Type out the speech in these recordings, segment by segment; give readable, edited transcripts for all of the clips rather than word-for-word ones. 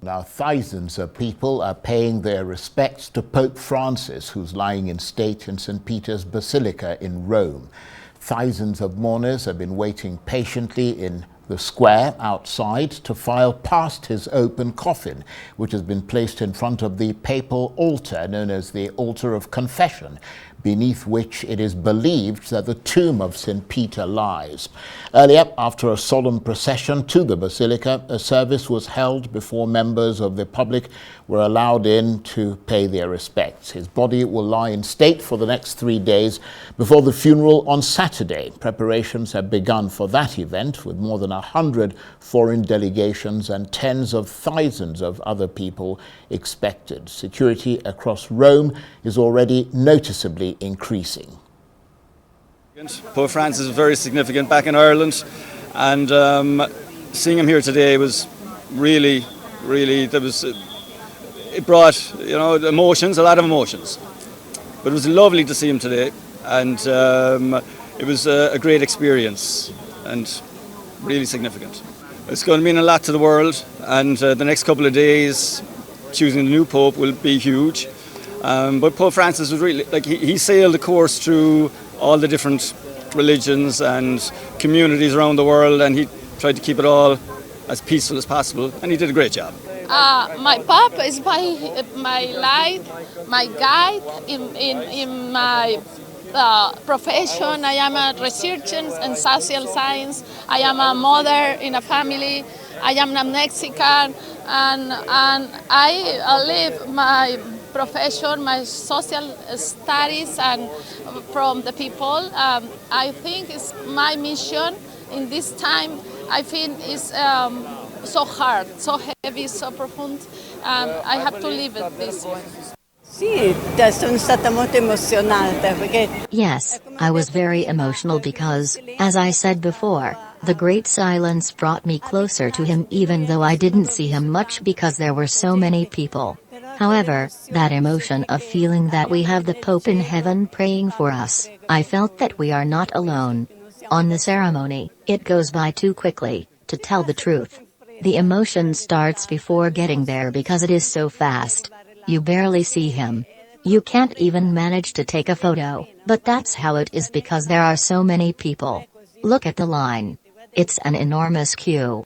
Now, thousands of people are paying their respects to Pope Francis, who's lying in state in St. Peter's Basilica in Rome. Thousands of mourners have been waiting patiently in the square outside to file past his open coffin, which has been placed in front of the papal altar, known as the Altar of Confession, beneath which it is believed that the tomb of St. Peter lies. Earlier, after a solemn procession to the Basilica, a service was held before members of the public were allowed in to pay their respects. His body will lie in state for the next 3 days before the funeral on Saturday. Preparations have begun for that event, with more than 100 foreign delegations and tens of thousands of other people expected. Security across Rome is already noticeably increasing. Pope Francis is very significant back in Ireland, and seeing him here today was really, it brought emotions, a lot of emotions. But it was lovely to see him today, and it was a great experience and really significant. It's going to mean a lot to the world, and the next couple of days choosing the new Pope will be huge. But Pope Francis was really, he sailed the course through all the different religions and communities around the world, and he tried to keep it all as peaceful as possible, and he did a great job. My Pope is my light, my guide in my profession. I am a researcher in social science. I am a mother in a family. I am a Mexican, and I live my profession, my social studies, and from the people. I think it's my mission in this time. I think it's so hard, so heavy, so profound. I have to live it this way. Yes, I was very emotional because, as I said before, the great silence brought me closer to him, even though I didn't see him much because there were so many people. However, that emotion of feeling that we have the Pope in heaven praying for us, I felt that we are not alone. On the ceremony, it goes by too quickly, to tell the truth. The emotion starts before getting there because it is so fast. You barely see him. You can't even manage to take a photo, but that's how it is because there are so many people. Look at the line. It's an enormous queue.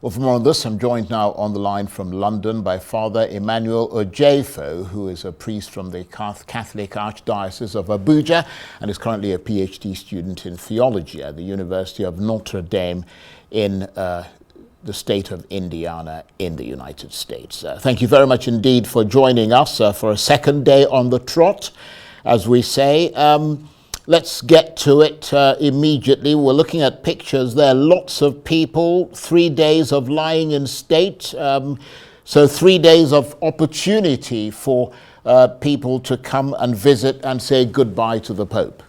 Well, for more on this, I'm joined now on the line from London by Father Emmanuel Ojeifo, who is a priest from the Catholic Archdiocese of Abuja and is currently a PhD student in theology at the University of Notre Dame in the state of Indiana in the United States. Thank you very much indeed for joining us for a second day on the trot, as we say. Let's get to it immediately. We're looking at pictures there. Lots of people, 3 days of lying in state. So 3 days of opportunity for people to come and visit and say goodbye to the Pope.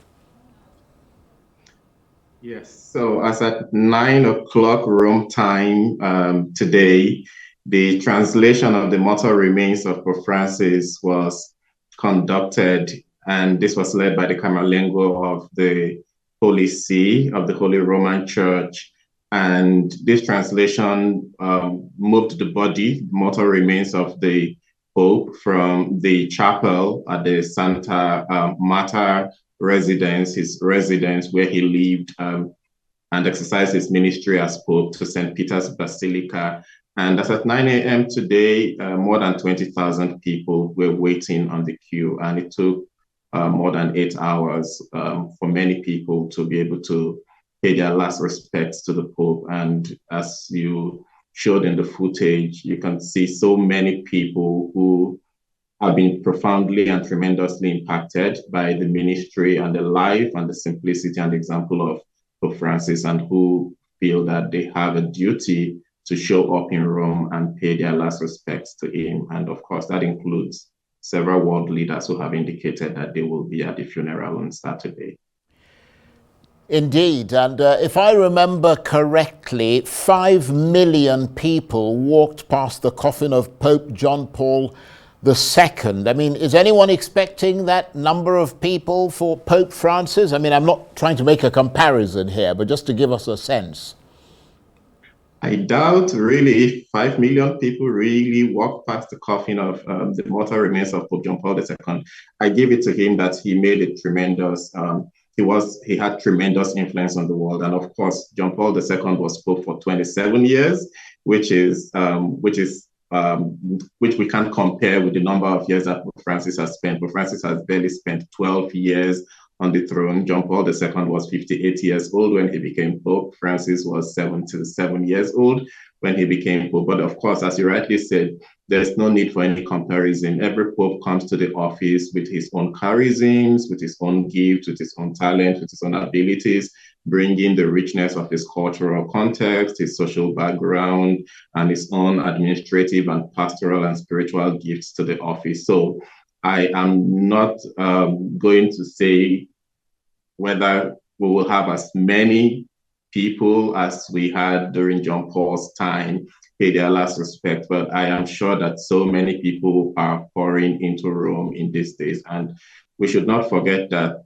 Yes, so as at 9 o'clock Rome time today, the translation of the mortal remains of Pope Francis was conducted, and this was led by the Camerlengo of the Holy See, of the Holy Roman Church. And this translation moved the mortal remains of the Pope from the chapel at the Santa Marta residence, his residence where he lived and exercised his ministry as Pope, to St. Peter's Basilica. And as at 9 a.m. today, more than 20,000 people were waiting on the queue, and it took more than 8 hours for many people to be able to pay their last respects to the Pope. And as you showed in the footage, you can see so many people who have been profoundly and tremendously impacted by the ministry and the life and the simplicity and example of Pope Francis, and who feel that they have a duty to show up in Rome and pay their last respects to him. And of course, that includes several world leaders who have indicated that they will be at the funeral on Saturday. Indeed, and if I remember correctly, 5 million people walked past the coffin of Pope John Paul II. I mean, is anyone expecting that number of people for Pope Francis? I mean, I'm not trying to make a comparison here, but just to give us a sense. I doubt really if 5 million people really walk past the coffin of the mortal remains of Pope John Paul II. I give it to him that he made a tremendous, he had tremendous influence on the world. And of course, John Paul II was Pope for 27 years, which we can't compare with the number of years that Pope Francis has spent. Pope Francis has barely spent 12 years on the throne. John Paul II was 58 years old when he became Pope. Francis was 77 years old when he became Pope. But of course, as you rightly said, there's no need for any comparison. Every Pope comes to the office with his own charisms, with his own gifts, with his own talent, with his own abilities, bringing the richness of his cultural context, his social background, and his own administrative and pastoral and spiritual gifts to the office. So I am not going to say whether we will have as many people as we had during John Paul's time pay their last respect, but I am sure that so many people are pouring into Rome in these days. And we should not forget that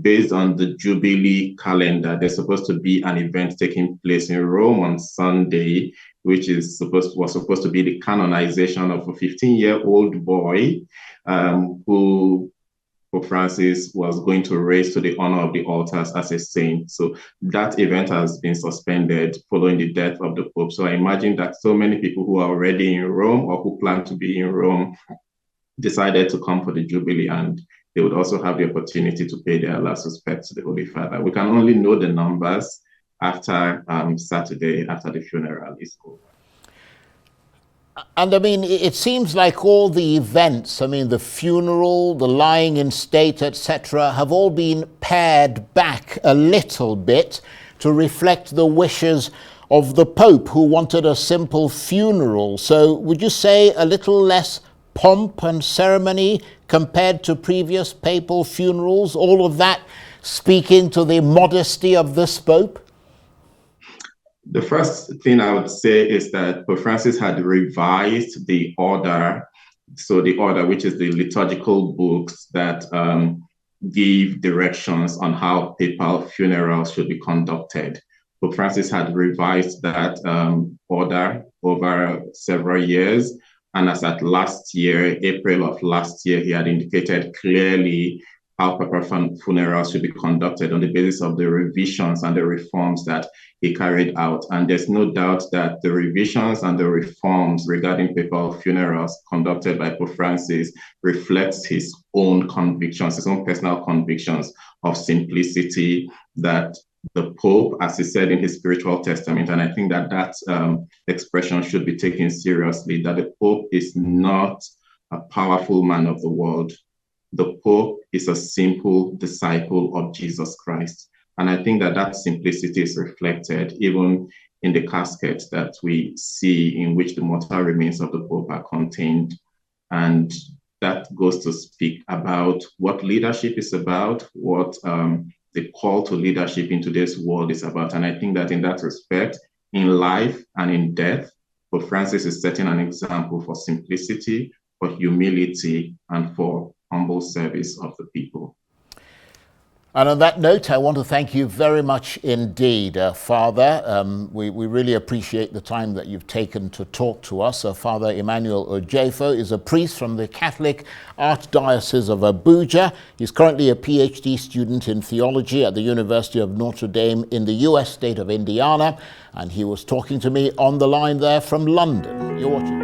based on the Jubilee calendar, there's supposed to be an event taking place in Rome on Sunday, which was supposed to be the canonization of a 15-year-old boy who Pope Francis was going to raise to the honor of the altars as a saint. So that event has been suspended following the death of the Pope. So I imagine that so many people who are already in Rome or who plan to be in Rome decided to come for the Jubilee, and they would also have the opportunity to pay their last respect to the Holy Father. We can only know the numbers after Saturday, after the funeral is over. And I mean, it seems like all the events, I mean, the funeral, the lying in state, etc., have all been pared back a little bit to reflect the wishes of the Pope, who wanted a simple funeral. So would you say a little less pomp and ceremony compared to previous papal funerals? All of that speaking to the modesty of this Pope? The first thing I would say is that Pope Francis had revised the order. So the order, which is the liturgical books that give directions on how papal funerals should be conducted. Pope Francis had revised that order over several years. And as at last year, April of last year, he had indicated clearly how papal funerals should be conducted on the basis of the revisions and the reforms that he carried out. And there's no doubt that the revisions and the reforms regarding papal funerals conducted by Pope Francis reflects his own convictions, his own personal convictions of simplicity, that the Pope, as he said in his spiritual testament, and I think that that expression should be taken seriously, that the Pope is not a powerful man of the world. The Pope is a simple disciple of Jesus Christ. And I think that that simplicity is reflected even in the casket that we see, in which the mortal remains of the Pope are contained. And that goes to speak about what leadership is about, what the call to leadership in today's world is about. And I think that in that respect, in life and in death, Pope Francis is setting an example for simplicity, for humility, and for humble service of the people. And on that note, I want to thank you very much indeed, Father. We really appreciate the time that you've taken to talk to us. Father Emmanuel Ojeifo is a priest from the Catholic Archdiocese of Abuja. He's currently a PhD student in theology at the University of Notre Dame in the US state of Indiana. And he was talking to me on the line there from London. You're watching